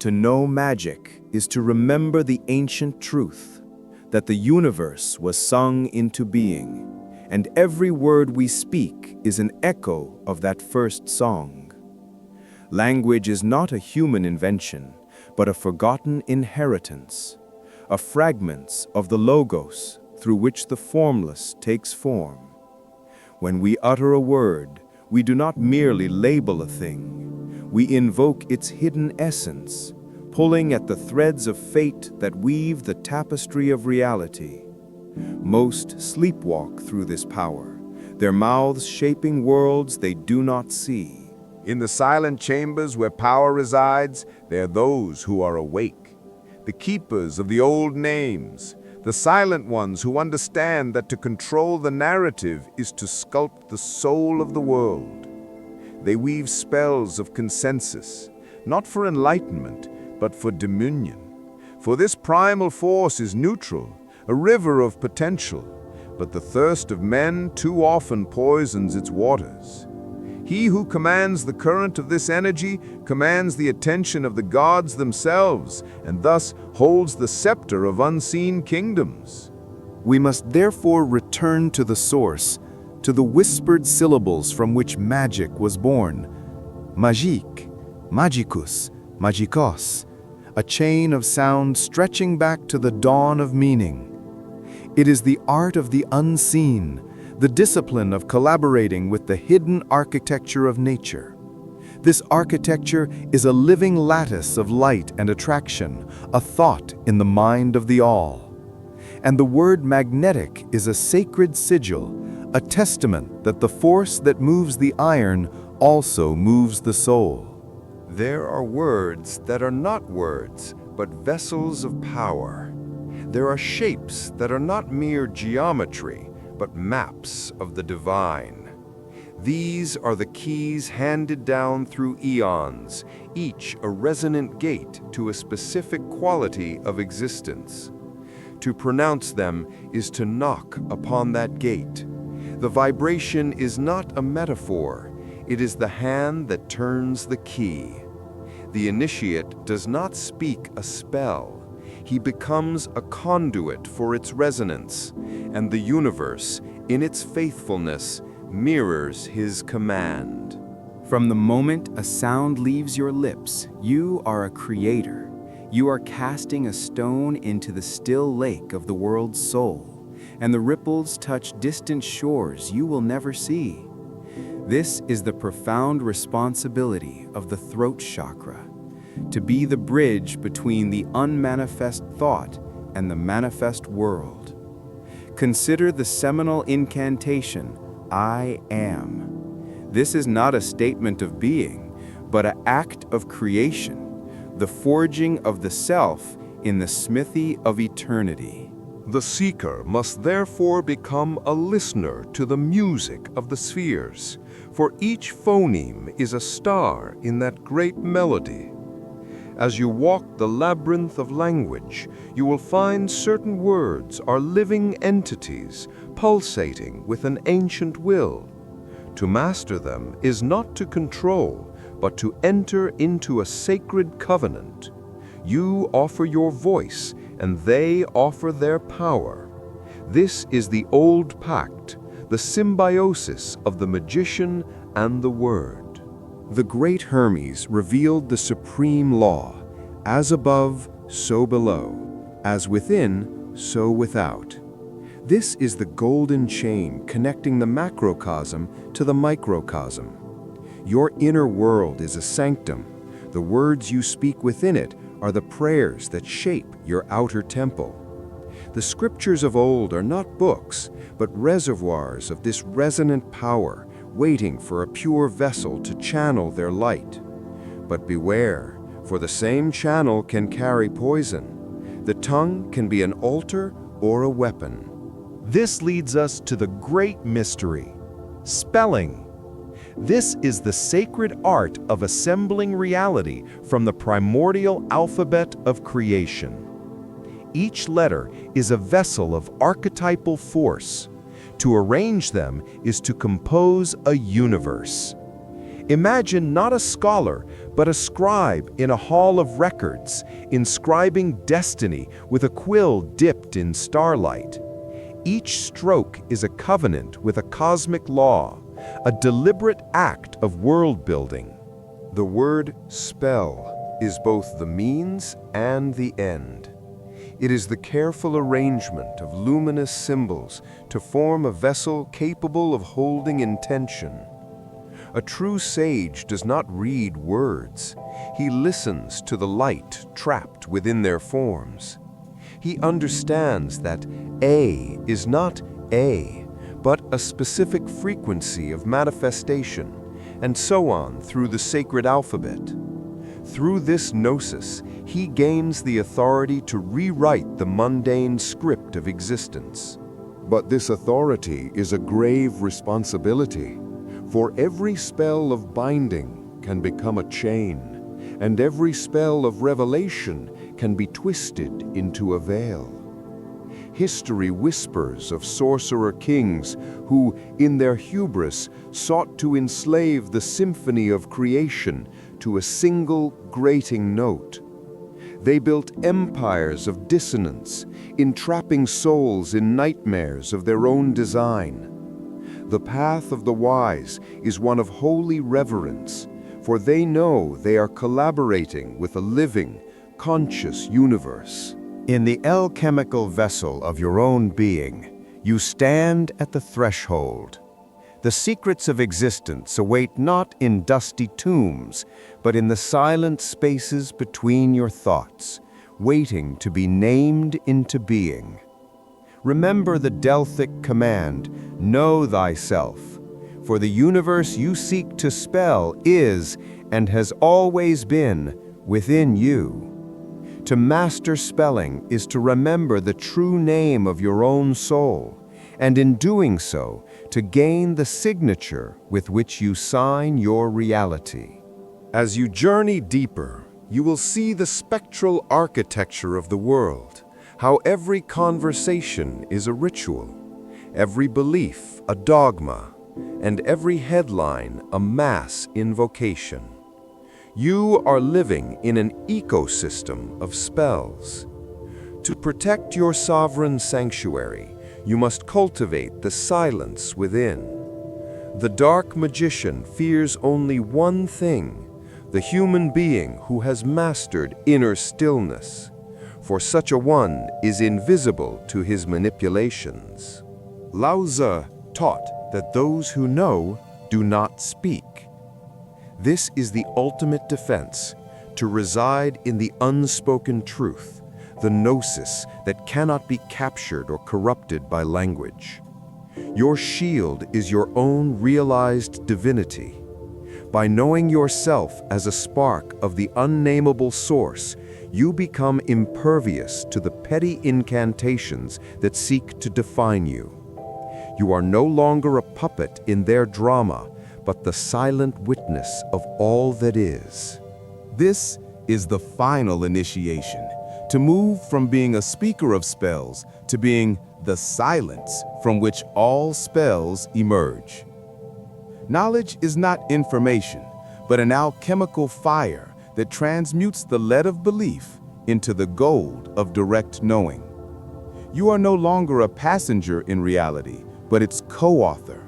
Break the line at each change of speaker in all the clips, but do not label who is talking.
To know magic is to remember the ancient truth, that the universe was sung into being, and every word we speak is an echo of that first song. Language is not a human invention, but a forgotten inheritance, a fragment of the logos through which the formless takes form. When we utter a word, we do not merely label a thing. We invoke its hidden essence, pulling at the threads of fate that weave the tapestry of reality. Most sleepwalk through this power, their mouths shaping worlds they do not see.
In the silent chambers where power resides, there are those who are awake, the keepers of the old names, the silent ones who understand that to control the narrative is to sculpt the soul of the world. They weave spells of consensus, not for enlightenment, but for dominion. For this primal force is neutral, a river of potential, but the thirst of men too often poisons its waters. He who commands the current of this energy commands the attention of the gods themselves, and thus holds the scepter of unseen kingdoms.
We must therefore return to the source, to the whispered syllables from which magic was born. Magique, magicus, magikos, a chain of sound stretching back to the dawn of meaning. It is the art of the unseen, the discipline of collaborating with the hidden architecture of nature. This architecture is a living lattice of light and attraction, a thought in the mind of the all. And the word magnetic is a sacred sigil, a testament that the force that moves the iron also moves the soul.
There are words that are not words, but vessels of power. There are shapes that are not mere geometry, but maps of the divine. These are the keys handed down through eons, each a resonant gate to a specific quality of existence. To pronounce them is to knock upon that gate. The vibration is not a metaphor, it is the hand that turns the key. The initiate does not speak a spell. He becomes a conduit for its resonance, and the universe, in its faithfulness, mirrors his command.
From the moment a sound leaves your lips, you are a creator. You are casting a stone into the still lake of the world's soul, and the ripples touch distant shores you will never see. This is the profound responsibility of the throat chakra, to be the bridge between the unmanifest thought and the manifest world. Consider the seminal incantation, I am. This is not a statement of being, but an act of creation, the forging of the self in the smithy of eternity.
The seeker must therefore become a listener to the music of the spheres, for each phoneme is a star in that great melody. As you walk the labyrinth of language, you will find certain words are living entities pulsating with an ancient will. To master them is not to control, but to enter into a sacred covenant. You offer your voice, and they offer their power. This is the old pact, the symbiosis of the magician and the word.
The great Hermes revealed the supreme law, as above, so below, as within, so without. This is the golden chain connecting the macrocosm to the microcosm. Your inner world is a sanctum. The words you speak within it are the prayers that shape your outer temple. The scriptures of old are not books, but reservoirs of this resonant power, waiting for a pure vessel to channel their light. But beware, for the same channel can carry poison. The tongue can be an altar or a weapon.
This leads us to the great mystery, spelling. This is the sacred art of assembling reality from the primordial alphabet of creation. Each letter is a vessel of archetypal force. To arrange them is to compose a universe. Imagine not a scholar, but a scribe in a hall of records, inscribing destiny with a quill dipped in starlight. Each stroke is a covenant with a cosmic law, a deliberate act of world building.
The word spell is both the means and the end. It is the careful arrangement of luminous symbols to form a vessel capable of holding intention. A true sage does not read words. He listens to the light trapped within their forms. He understands that A is not A, but a specific frequency of manifestation, and so on through the sacred alphabet. Through this gnosis, he gains the authority to rewrite the mundane script of existence.
But this authority is a grave responsibility, for every spell of binding can become a chain, and every spell of revelation can be twisted into a veil. History whispers of sorcerer kings who, in their hubris, sought to enslave the symphony of creation to a single grating note. They built empires of dissonance, entrapping souls in nightmares of their own design. The path of the wise is one of holy reverence, for they know they are collaborating with a living, conscious universe.
In the alchemical vessel of your own being, you stand at the threshold. The secrets of existence await not in dusty tombs, but in the silent spaces between your thoughts, waiting to be named into being. Remember the Delphic command, "Know thyself," for the universe you seek to spell is, and has always been, within you. To master spelling is to remember the true name of your own soul, and in doing so, to gain the signature with which you sign your reality.
As you journey deeper, you will see the spectral architecture of the world, how every conversation is a ritual, every belief a dogma, and every headline a mass invocation. You are living in an ecosystem of spells. To protect your sovereign sanctuary, you must cultivate the silence within. The dark magician fears only one thing, the human being who has mastered inner stillness, for such a one is invisible to his manipulations.
Lao Tzu taught that those who know do not speak. This is the ultimate defense, to reside in the unspoken truth, the gnosis that cannot be captured or corrupted by language. Your shield is your own realized divinity. By knowing yourself as a spark of the unnameable source, you become impervious to the petty incantations that seek to define you. You are no longer a puppet in their drama, but the silent witness of all that is. This is the final initiation, to move from being a speaker of spells to being the silence from which all spells emerge. Knowledge is not information, but an alchemical fire that transmutes the lead of belief into the gold of direct knowing. You are no longer a passenger in reality, but its co-author.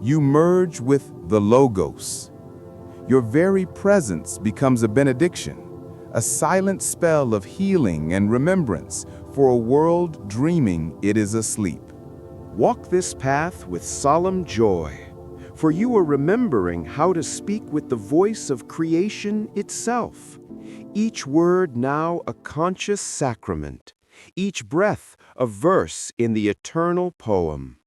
You merge with the Logos. Your very presence becomes a benediction, a silent spell of healing and remembrance for a world dreaming it is asleep. Walk this path with solemn joy, for you are remembering how to speak with the voice of creation itself. Each word now a conscious sacrament, each breath a verse in the eternal poem.